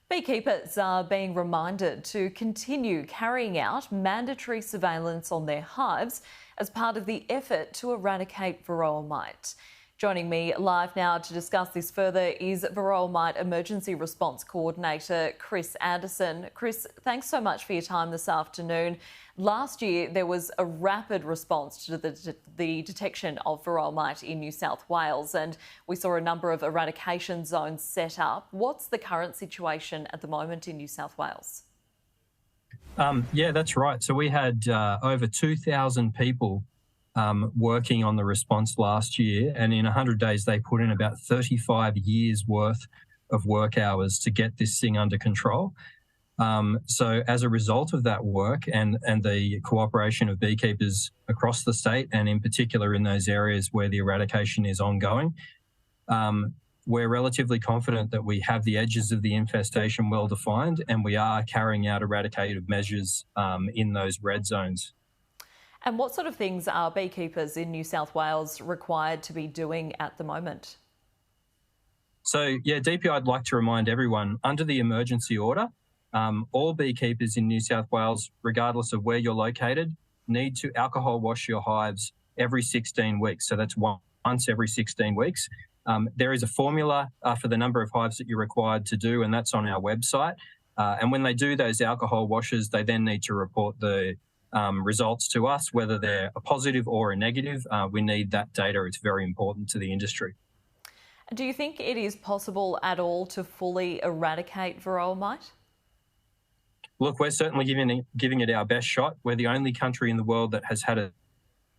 Beekeepers are being reminded to continue carrying out mandatory surveillance on their hives as part of the effort to eradicate Varroa mite. Joining me live now to discuss this further is Varroa mite Emergency Response Coordinator Chris Anderson. Chris, thanks so much for your time this afternoon. Last year, there was a rapid response to the detection of Varroa mite in New South Wales, and we saw a number of eradication zones set up. What's the current situation at the moment in New South Wales? Yeah, that's right. So we had over 2,000 people working on the response last year, and in 100 days they put in about 35 years worth of work hours to get this thing under control. So as a result of that work and the cooperation of beekeepers across the state, and in particular in those areas where the eradication is ongoing, we're relatively confident that we have the edges of the infestation well defined, and we are carrying out eradicative measures in those red zones. And what sort of things are beekeepers in New South Wales required to be doing at the moment? So, yeah, DPI, I'd like to remind everyone, under the emergency order, all beekeepers in New South Wales, regardless of where you're located, need to alcohol wash your hives every 16 weeks. So that's once every 16 weeks. There is a formula for the number of hives that you're required to do, and that's on our website. And when they do those alcohol washes, they then need to report the results to us, whether they're a positive or a negative. We need that data. It's very important to the industry. Do you think it is possible at all to fully eradicate Varroa mite? Look, we're certainly giving it our best shot. We're the only country in the world that has had a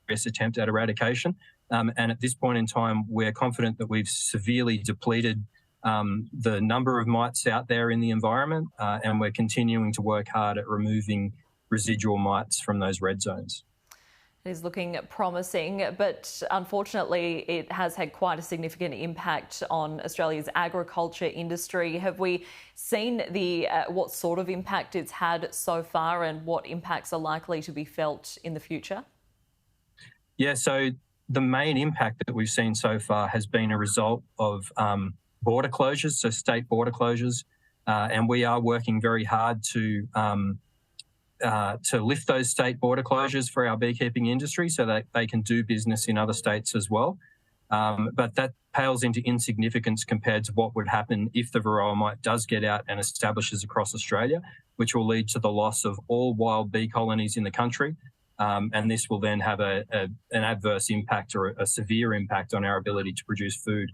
serious attempt at eradication. And at this point in time, we're confident that we've severely depleted the number of mites out there in the environment, and we're continuing to work hard at removing residual mites from those red zones. It is looking promising, but unfortunately it has had quite a significant impact on Australia's agriculture industry. Have we seen what sort of impact it's had so far, and what impacts are likely to be felt in the future? Yeah, so the main impact that we've seen so far has been a result of border closures, so state border closures, and we are working very hard to lift those state border closures for our beekeeping industry so that they can do business in other states as well. But that pales into insignificance compared to what would happen if the Varroa mite does get out and establishes across Australia, which will lead to the loss of all wild bee colonies in the country. And this will then have an adverse impact or a severe impact on our ability to produce food.